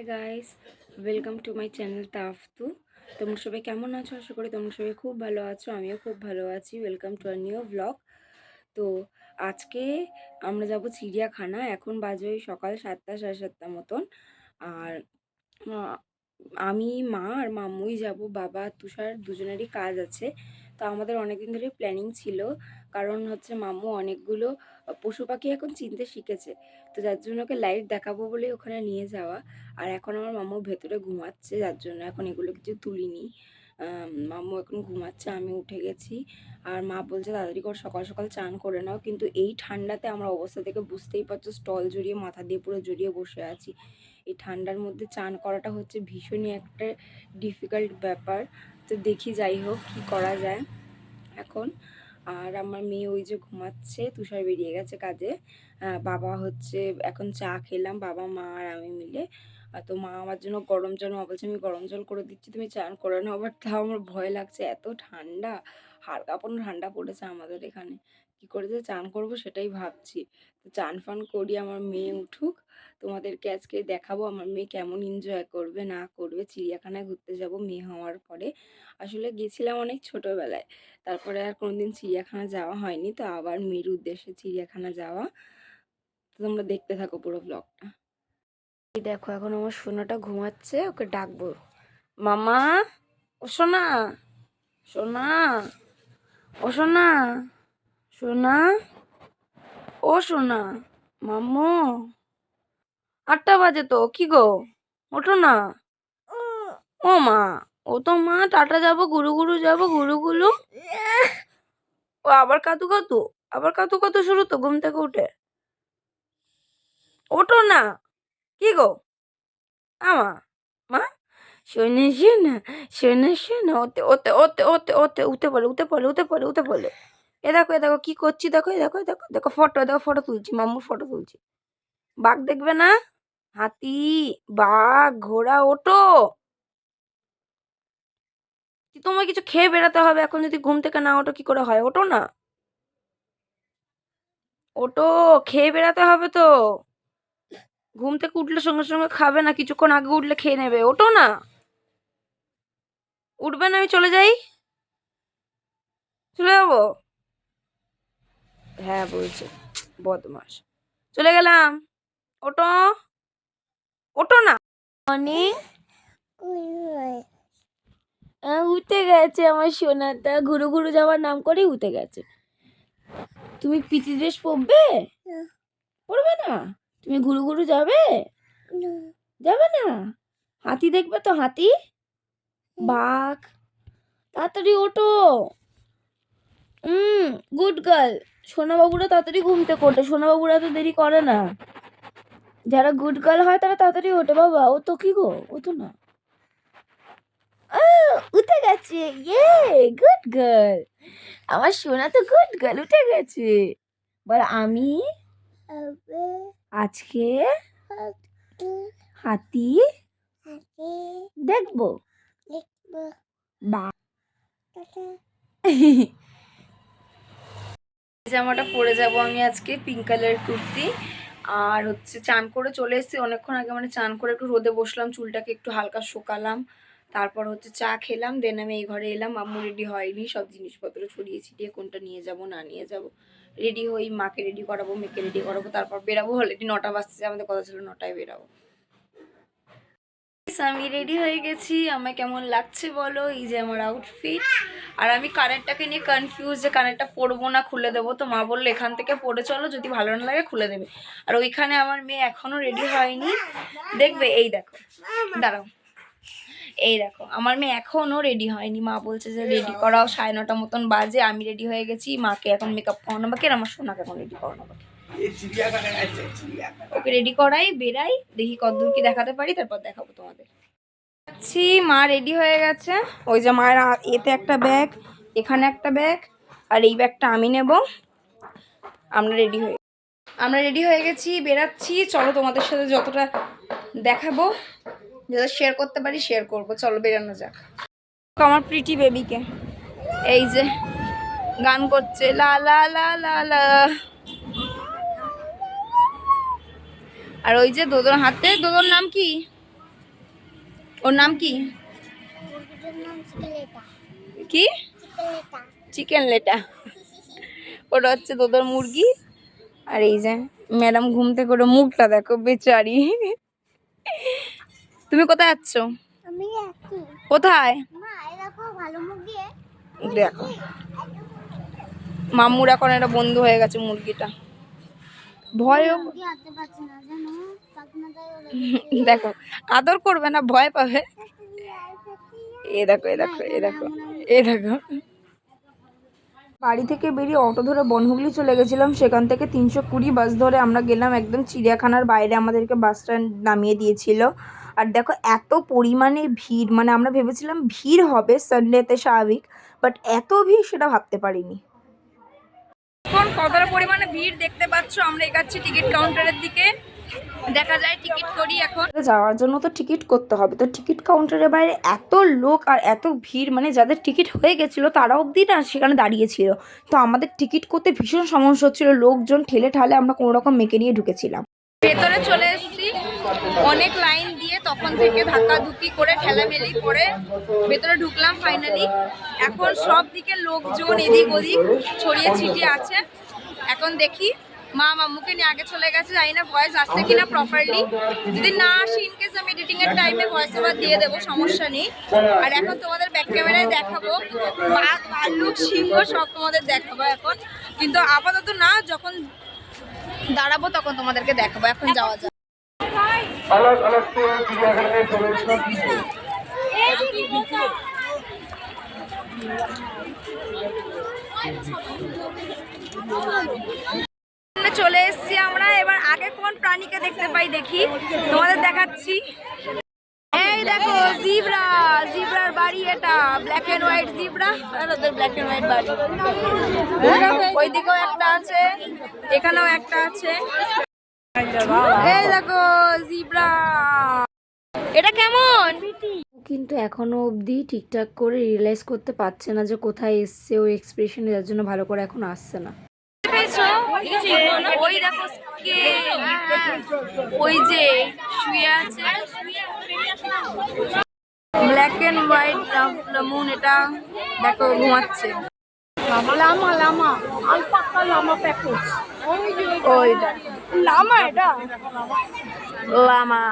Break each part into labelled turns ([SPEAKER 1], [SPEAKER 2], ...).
[SPEAKER 1] High guys, welcome to my channel Taftu. তোমরা সবাই কেমন আছো? আশা করি তোমরা সবাই খুব ভালো আছো। আমিও খুব ভালো আছি। Welcome to our new blog. তো আজকে আমরা যাব চিড়িয়াখানা। এখন বাজে ওই সকাল 7টা 7:30 মতন। আর আহ, আমি, মা আর মাম্মুই যাব। বাবা আর তুষার দুজনেরই কাজ আছে। তো আমাদের অনেকদিন ধরে প্ল্যানিং ছিল, কারণ হচ্ছে মাম্মু অনেকগুলো পশু পাখি এখন চিনতে শিখেছে। তো যার জন্য ওকে লাইভ দেখাবো বলে ওখানে নিয়ে যাওয়া। আর এখন আমার মাম্মু ভেতরে ঘুমাচ্ছে, যার জন্য এখন এগুলো কিছু তুলিনি। মাম্মু এখন ঘুমাচ্ছে, আমি উঠে গেছি। আর মা বলছে তাড়াতাড়ি করে সকাল সকাল চান করে নাও, কিন্তু এই ঠান্ডাতে আমরা অবস্থা থেকে বুঝতেই পারছো, স্টল জড়িয়ে মাথা দিয়ে পুরো জড়িয়ে বসে আছি। এই ঠান্ডার মধ্যে চান করাটা হচ্ছে ভীষণই একটা ডিফিকাল্ট ব্যাপার। তো দেখি যাই হোক কী করা যায় এখন। আর আমার মেয়ে ওই যে ঘুমাচ্ছে, তুষার বেরিয়ে গেছে কাজে। বাবা হচ্ছে এখন চা খেলাম, বাবা মা আর আমি মিলে। তো মা আমার জন্য গরম জল, মা বলছে আমি গরম জল করে দিচ্ছি, তুমি চান করে নাও। বাট তাও আমার ভয় লাগছে, এত ঠান্ডা, হাড় কাঁপানো ঠান্ডা পড়েছে আমাদের এখানে। কী করে যে চান করবো সেটাই ভাবছি। তো চান ফান করি, আমার মেয়ে উঠুক, তোমাদেরকে আজকে দেখাবো আমার মেয়ে কেমন এনজয় করবে না করবে। চিড়িয়াখানায় ঘুরতে যাব মেয়ে হওয়ার পরে। আসলে গেছিলাম অনেক ছোটোবেলায়, তারপরে আর কোনোদিন চিড়িয়াখানা যাওয়া হয়নি। তো আবার মেয়ের উদ্দেশ্যে চিড়িয়াখানা যাওয়া। তো তোমরা দেখতে থাকো পুরো ব্লগটা। এই দেখো এখন আমার সোনাটা ঘুমাচ্ছে, ওকে ডাকবো। মামা, ও সোনা, সোনা, ও সোনা, সোনা, ও সোনা, মাম্মু, 8টা বাজে তো, কি গো, ওঠো না। ও মা, ও তো মা, টাটা যাবো, গুরু গুরু যাবো, গুরু গুরু। ও আবার কাতু কাতু, আবার কাতু কাতু শুরু তো ঘুম থেকে উঠে। ওঠো না, কি গো, আমা, মা, শোনে শোনা, শোনা শোনা, ওতে ওতে ওতে ওতে ওতে উঠে পড়ে, উঠে পড়ে, উঠে পড়ে, উঠে পড়ে। এ দেখো কি করছি, দেখো এ দেখো, দেখো দেখো ফটো, দেখো ফটো তুলছি, মাম্মুর ফটো তুলছি। বাঘ দেখবে না? হাতি, বাঘ, ঘোড়া, ওঠো। তোমার কিছু খেয়ে বেড়াতে হবে, এখন যদি ঘুম থেকে না ওঠো কি করে হয়? ওঠো না, ওঠো, খেয়ে বেড়াতে হবে তো। ঘুম থেকে উঠলে সঙ্গে সঙ্গে খাবে না, কিছুক্ষণ আগে উঠলে খেয়ে নেবে। ওঠো না, উঠবে না, আমি চলে যাই, চলে যাবো। হ্যাঁ বলছে, বদমাস। চলে গেলাম, ওঠো, ওঠো না। অনেক উঠে গেছে আমার সোনাটা, ঘুরু ঘুরু যাওয়ার নাম করে উঠে গেছে। তুমি পিটি ড্রেস পরবে? পরবে না? তুমি ঘুরু ঘুরু যাবে? যাবে না? হাতি দেখবে তো, হাতি, বাঘ। তাড়াতাড়ি ওঠো। Good girl. সোনা বাবুরা তাড়াতাড়ি ঘুম থেকে ওঠে, সোনা বাবুরা তো দেরি করে না। যারা গুড গার্ল হয় তারা তাড়াতাড়ি ওঠে। বাবা ও তো কি গো, ও তো না, উঠে গেছে, ইয়ে, গুড গার্ল। আমার সোনা তো গুড গার্ল, উঠে গেছে। বল আমি আজকে হাতি দেখবো। বা জামাটা পরে যাব আমি আজকে, পিঙ্ক কালার কুর্তি। আর হচ্ছে চান করে চলে এসেছি অনেকক্ষণ আগে, মানে চান করে একটু রোদে বসলাম, চুলটাকে একটু হালকা শোকালাম। তারপর হচ্ছে চা খেলাম, দেন আমি এই ঘরে এলাম। আম্মু রেডি হয়নি, সব জিনিসপত্র ছড়িয়ে ছিটিয়ে কোনটা নিয়ে যাব না নিয়ে যাব। রেডি হই, মাকে রেডি করাবো, মেয়েকে রেডি করাবো, তারপর বেরাবো। অলরেডি 9টা বাজছে, আমাদের কথা ছিল 9টায় বেরাবো। আমি রেডি হয়ে গেছি। আমার কেমন লাগছে বলো, এই যে আমার আউটফিট। আর আমি কানেরটাকে নিয়ে কনফিউজ, যে কানেরটা পরবো না খুলে দেবো। তো মা বললো এখান থেকে পরে চলো, যদি ভালো না লাগে খুলে দেবে। আর ওইখানে আমার মেয়ে এখনো রেডি হয়নি, দেখবে। এই দেখো, দাঁড়াও, এই দেখো আমার মেয়ে এখনো রেডি হয়নি। মা বলছে যে রেডি করাও, 9:30 মতন বাজে। আমি রেডি হয়ে গেছি, মাকে এখন মেকআপ করানো বাকি, আর আমার সোনাকে এখন রেডি করানো বাকি। ওকে রেডি করাই, বেরাই, দেখি কতদূর কি দেখাতে পারি, তারপর দেখাবো তোমাদের। মা রেডি হয়ে গেছে। ওই যে মায়ের এতে একটা ব্যাগ, এখানে একটা ব্যাগ, আর এই ব্যাগটা আমি নেব। আমরা রেডি হয়ে গেছি, বেরাচ্ছি। চলো তোমাদের সাথে যতটা দেখাবো, যতটা শেয়ার করতে পারি শেয়ার করবো। চলো বেরানো যাক। আমার প্রিটি বেবিকে, এই যে গান করছে, লা লা লা লা লা। আর ওই যে দোদোর হাতে, দোদোর নাম কি? ওর নাম কি? কি? চিকেন লেটা। ওটা হচ্ছে তোদের মুরগি। আর এই যে ম্যাডাম ঘুম থেকে করে মুখটা দেখো বেচারি। তুমি কোথায় যাচ্ছ? কোথায়? দেখো মাম্মুর এখন এটা বন্ধু হয়ে গেছে মুরগিটা। ভয় দেখো আদর করবে না, ভয় পাবে। এ দেখো এ দেখো এ দেখো এ দেখো। বাড়ি থেকে বেরিয়ে অটো ধরে বনহুগলি চলে গেছিলাম। সেখান থেকে 320 বাস ধরে আমরা গেলাম একদম চিড়িয়াখানার বাইরে। আমাদেরকে বাস স্ট্যান্ড নামিয়ে দিয়েছিল। আর দেখো এত পরিমাণে ভিড়, মানে আমরা ভেবেছিলাম ভিড় হবে সানডেতে স্বাভাবিক, বাট এত ভিড় সেটা ভাবতে পারিনি। এখন কতটা পরিমাণে ভিড় দেখতে পাচ্ছ। আমরা এগাচ্ছি টিকিট কাউন্টারের দিকে, দেখা যায় টিকিট করি। এখন যাওয়ার জন্য তো টিকিট করতে হবে, তো টিকিট কাউন্টারের বাইরে এত লোক আর এত ভিড়, মানে যাদের টিকিট হয়ে গেছিলো তারা অবধি না সেখানে দাঁড়িয়েছিল। তো আমাদের টিকিট করতে ভীষণ সমস্যা হচ্ছিল, লোকজন ঠেলে ঠালে আমরা কোনো রকম মেকে নিয়ে ঢুকেছিলাম। ভেতরে চলে এসেছি অনেক লাইন দিয়ে, তখন থেকে ধাক্কাধুক্কি করে ঠেলামেলি করে ভেতরে ঢুকলাম ফাইনালি। এখন সব দিকে লোকজন এদিক ওদিক ছড়িয়ে ছিটিয়ে আছে। এখন দেখি মা মাম্মুকে নিয়ে আগে চলে গেছে, জানি না ভয়েস আসছে কিনা প্রপারলি। যদি না আসে ইনকেস আমি এডিটিং এর টাইমে ভয়েস ওভার দিয়ে দেবো, সমস্যা নেই। আর এখন তোমাদের ব্যাক ক্যামেরায় দেখাবো বাঘ ভাল্লুক সিংহ সব তোমাদের দেখাবো এখন, কিন্তু আপাতত না, যখন দাঁড়াবো তখন তোমাদেরকে দেখাবো। এখন যাওয়া যায়। চলে এসছি আমরা। এবার আগে কোন প্রাণীকে দেখতে পাই দেখি, তোমাদের দেখাচ্ছি। এই দেখো জিব্রা, জিব্রার বাড়ি এটা, ব্ল্যাক এন্ড হোয়াইট জিব্রা। আর ওদের ব্ল্যাক এন্ড হোয়াইট বাড়ি। ওইদিকেও একটা আছে, এখানেও একটা আছে। এই দেখো জিব্রা। এটা কেমন? কিন্তু এখনো অবধি ঠিকঠাক করে রিয়েলাইজ করতে পারছে না যে কোথায় এসছে। ওই এক্সপ্রেশন যার জন্য ভালো করে এখন আসছে না। ওই দেখো ওই যে শুয়ে আছে ব্ল্যাক এন্ড হোয়াইট মুন, এটা দেখো ঘুমাচ্ছে। লামা লামা আলপাকা লামা প্যাকেজ, ওইটা লামা, এটা লামা।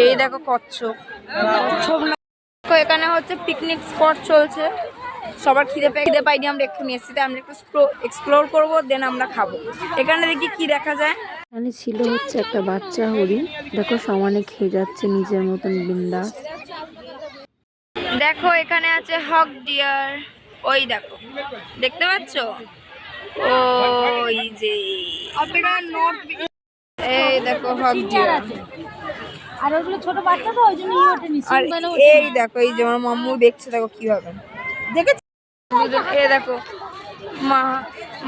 [SPEAKER 1] এই দেখো কচ্ছপ। এখানে হচ্ছে পিকনিক স্পট চলছে, সবার খিদে পাইনি, আমরা একটু এসেছি, আমরা একটু এক্সপ্লোর করবো, দেন আমরা খাবো। এখানে দেখি কি দেখা যায়। এখানে ছিল হচ্ছে একটা বাচ্চা হরিণ, দেখো সমানে খেয়ে যাচ্ছে নিজের মতন বিন্দাস। দেখো এখানে আছে হক ডিয়ার, ওই দেখো দেখতে পাচ্ছ, ওই যে এই দেখো হক ডিয়ার। আর ওগুলো ছোট বাচ্চা তো, ওই জন্য আর এই দেখো এই যে আমার মাম্মু দেখছে, দেখো কিভাবে দেখেছি। এই দেখো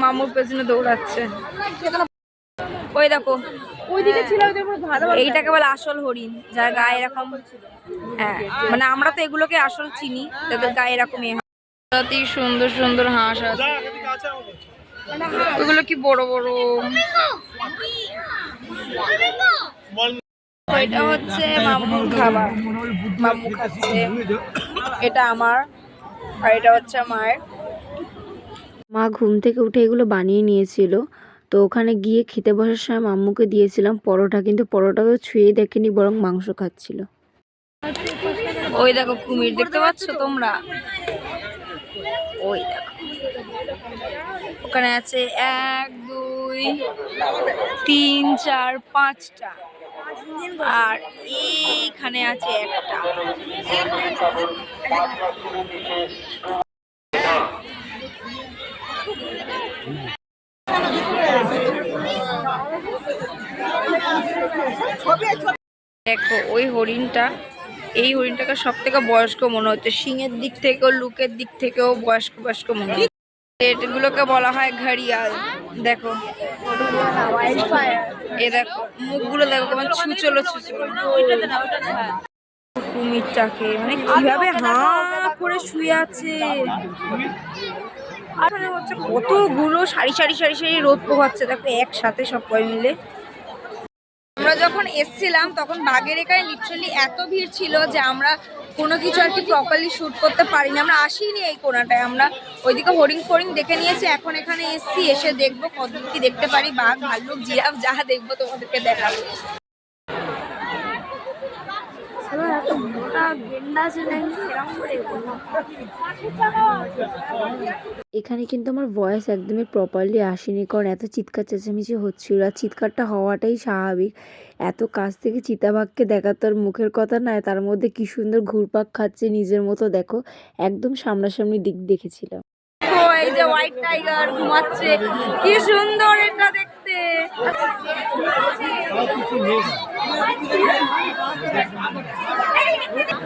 [SPEAKER 1] মামুর পেছনে দৌড়াচ্ছে। ওই দেখো ওইদিকে ছিল, এইটাকে বলে আসল হরিণ, যার গায়ে এরকম। হ্যাঁ মানে আমরা তো এগুলোকে আসল চিনি, তাদের গায়ে এরকম সুন্দর সুন্দর হাঁস আছে। ওইগুলো কি বড় বড়। এটা হচ্ছে মাম্মুর খাবার, মাম্মু খাচ্ছে। এটা আমার, আর এটা হচ্ছে মায়ের। মা ঘুম থেকে উঠে এগুলো বানিয়ে নিয়েছিল, তো ওখানে গিয়ে খেতে বসার সময় মাম্মুকে দিয়েছিলাম পরোটা, কিন্তু পরোটাও ছুঁয়ে দেখেনি, বরং মাংস খাচ্ছিল। ওই দেখো কুমির দেখতে পাচ্ছ তোমরা, ওই দেখো ওখানে আছে 1 2 3 4 5টা, আর এইখানে আছে একটা। দেখো ওই হরিণটা, এই হরিণটাকে সব থেকে বয়স্ক মনে হচ্ছে, শিংয়ের দিক থেকেও লুকের দিক থেকেও বয়স্ক মনে হচ্ছে। এগুলোকে বলা হয় ঘড়িয়াল। দেখো এ দেখো মুখগুলো দেখো কেমন ছুচলো ছুচলো। কুমিরটাকে মানে কিভাবে হাঁ করে শুয়ে আছে, আর এখানে হচ্ছে কতগুলো সারি সারি সারি সারি রোদ পোহাচ্ছে, দেখো একসাথে সব কয় মিলে। আমরা যখন এসছিলাম তখন বাগের এখানে লিটারালি এত ভিড় ছিল যে আমরা কোনো কিছু আর কি প্রপারলি শ্যুট করতে পারিনি। আমরা আসিনি এই কোনাটায়, আমরা ওইদিকে হরিণ ফরিং দেখে নিয়েছি। এখন এখানে এসছি, এসে দেখবো কত কি দেখতে পারি, বাঘ ভাল্লুক জিরাফ যা দেখবো তোমাদেরকে দেখাবো।
[SPEAKER 2] এখানে কিন্তু আমার ভয়েস একদমই প্রপারলি আসেনি, কারণ এত চিৎকার চেঁচামেচি হচ্ছিল। আর চিৎকারটা হওয়াটাই স্বাভাবিক, এত কাছ থেকে চিতাবাঘকে দেখা তো আর মুখের কথা নয়, তার মধ্যে কি সুন্দর ঘুরপাক খাচ্ছে নিজের মতো, দেখো একদম সামনাসামনি দিক দেখেছিলাম।
[SPEAKER 1] এই যে হোয়াইট টাইগার ঘুমাচ্ছে, কি সুন্দর এটা দেখতে।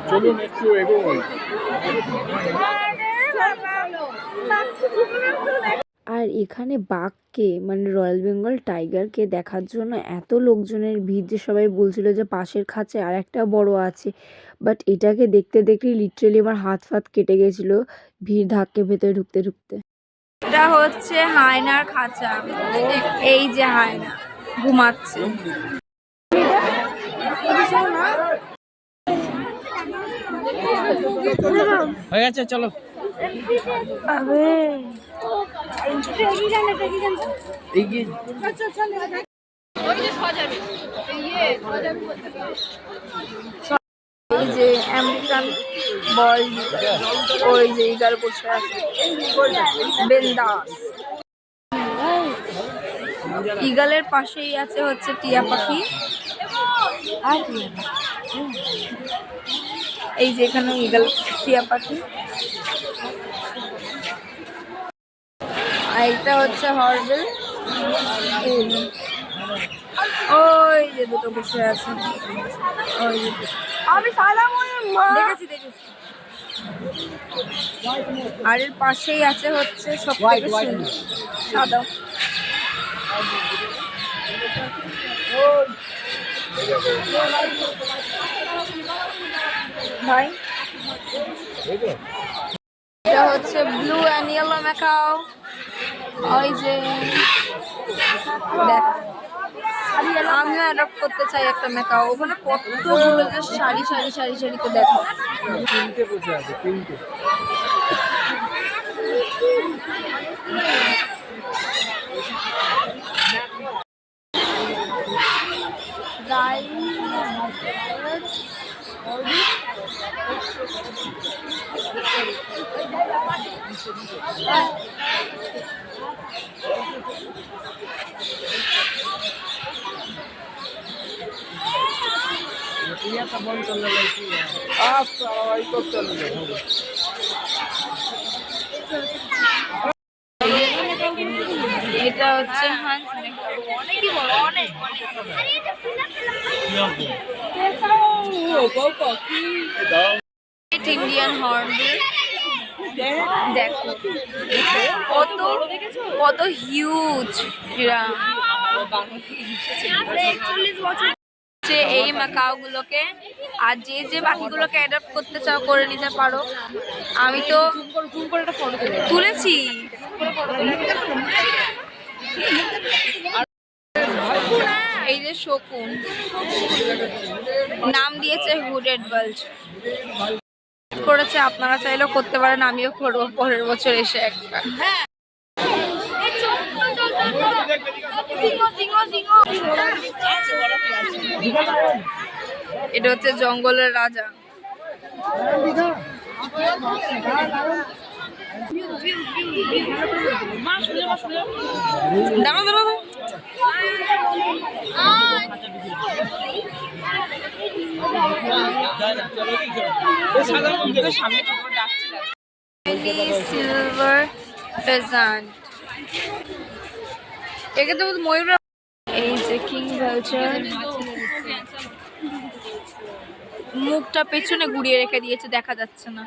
[SPEAKER 3] চলুন একটু এগোই।
[SPEAKER 2] আর এখানে বাঘকে মানে রয়্যাল বেঙ্গল টাইগারকে দেখার জন্য এত লোকজনের ভিড় যে সবাই বলছিল যে পাশের খাঁচায় আর একটা বড় আছে, বাট এটাকে দেখতে দেখতে লিটারেলি আমার হাত ফাত কেটে গেছিল ভিড় ধাক্কে ভেতরে ঢুকতে ঢুকতে।
[SPEAKER 1] এটা হচ্ছে হায়নার খাঁচা, এই যে হায়না ঘুমাচ্ছে।
[SPEAKER 3] হয়ে গেছে, চলো।
[SPEAKER 1] এই যে আমেরিকান বল, ওই যে ইগাল বসে আছে, বেন্দাস। ইগালের পাশেই আছে হচ্ছে টিয়া পাখি। এই যে এখানে ইগাল টিয়া পাখি। আর এটা হচ্ছে হর্নবিল। ওই যে দুটো বসে আছে, ওই যে আমি দেখেছি দেখেছি। আর এর পাশেই আছে হচ্ছে সবথেকে সুন্দর সাদা। ভাই এটা হচ্ছে ব্লু অ্যান্ড ইয়েলো ম্যাকাও। ওই যে দেখ, আমিও অ্যাডপ্ট করতে চাই একটা ম্যাকাও। ওখানে কতগুলো যে সারি সারি সারি সারিতে দেখো।
[SPEAKER 3] তিনটে বসে আছে, তিনটে।
[SPEAKER 1] এটা হচ্ছে হান্স অনেকই বড়, অনেক ইন্ডিয়ান হর্নবিল। দেখো কত কত হিউজ এরা। যে এই ম্যাকাও গুলোকে আর যে যে বাকিগুলোকে অ্যাডাপ্ট করতে চাও করে নিতে পারো। আমি তো তুলেছি। এই যে শকুন, নাম দিয়েছে হুডেড বাল্জ করেছে। আপনারা চাইলেও করতে পারেন, আমিও করবো পরের বছর এসে একটা। এটা হচ্ছে জঙ্গলের রাজা। দাঁড়াও দাঁড়াও, সিলভার ফেজান্ট, একে তো ময়ূর। এই যে কিং ভালচার, মুখটা পেছনে ঘুরিয়ে রেখে দিয়েছে, দেখা যাচ্ছে না।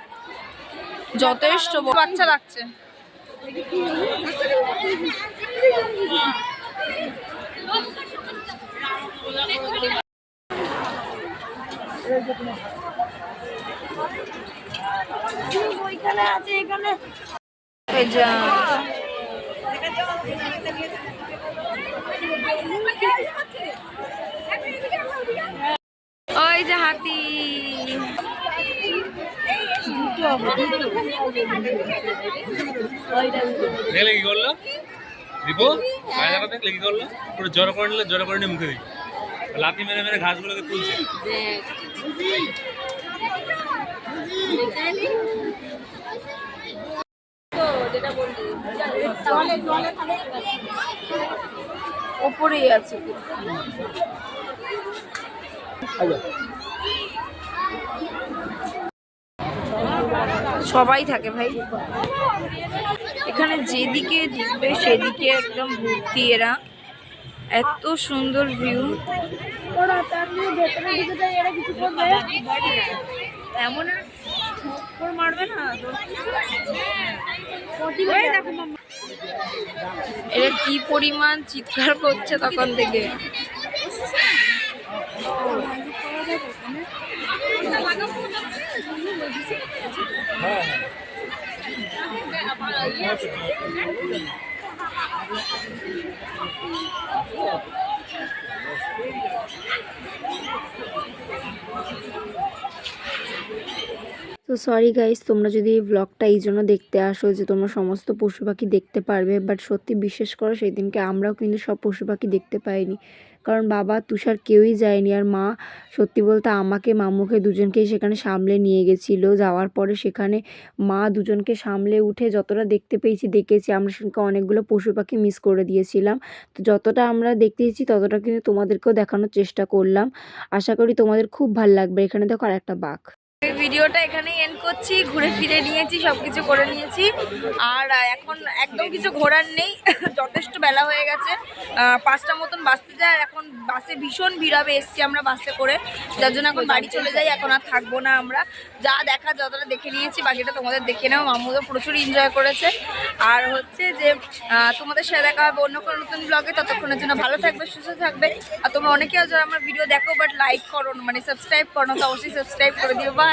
[SPEAKER 1] যথেষ্ট বাচ্চা লাগছে। ভেজা। ওই যে হাতি।
[SPEAKER 4] দেখলে কি করলো রিপো? কায়দাটা দেখলে কি করলো? পুরো জড়ো করে নিলে জড়ো করে নিয়ে মুখে দিই, লাথি মেরে মেরে ঘাসগুলোকে তুলছে।
[SPEAKER 1] ওপরেই আছে। সবাই থাকে ভাই এখানে, যেদিকে দেখবে সেদিকে একদম ভর্তি এরা, এত সুন্দর ভিউ। এমন মারবে না, এরা কি পরিমাণ চিৎকার করছে তখন থেকে।
[SPEAKER 2] তো সরি গাইস, তোমরা যদি এই ব্লগটা এই জন্য দেখতে আসো যে তোমরা সমস্ত পশু পাখি দেখতে পারবে, বাট সত্যি বিশ্বাস করো সেদিনকে আমরাও কিন্তু সব পশু পাখি দেখতে পাইনি, কারণ বাবা তুষার কেউই যায়নি। আর মা সত্যি বলতে আমাকে মামুকে দুজনকেই সেখানে সামলে নিয়ে গেছিলো। যাওয়ার পরে সেখানে মা দুজনকে সামলে উঠে যতটা দেখতে পেয়েছি দেখেছি। আমরা সেখানে অনেকগুলো পশু পাখি মিস করে দিয়েছিলাম। তো যতটা আমরা দেখতে পেয়েছি ততটা কিন্তু তোমাদেরকেও দেখানোর চেষ্টা করলাম। আশা করি তোমাদের খুব ভালো লাগবে। এখানে দেখো আর একটা বাঘ।
[SPEAKER 1] এই ভিডিওটা এখানেই এন্ড করছি। ঘুরে ফিরে নিয়েছি, সবকিছু করে নিয়েছি, আর এখন একদম কিছু ঘোরার নেই। যথেষ্ট বেলা হয়ে গেছে, 5টা মতন বাসতে যায়। এখন বাসে ভীষণ ভিড় হবে, এসছি আমরা বাসে করে, যার জন্য এখন বাড়ি চলে যাই। এখন আর থাকবো না আমরা, যা দেখা যতটা দেখে নিয়েছি, বাকিটা তোমাদের দেখে নাও। মামু তো প্রচুর এনজয় করেছে। আর হচ্ছে যে তোমাদের সাথে দেখা হবে অন্য কোনো নতুন ব্লগে। ততক্ষণের জন্য ভালো থাকবে, সুস্থ থাকবে। আর তোমরা অনেকেও যারা আমার ভিডিও দেখো বাট লাইক করো, মানে সাবস্ক্রাইব করো, তো অবশ্যই সাবস্ক্রাইব করে দিও। বাই।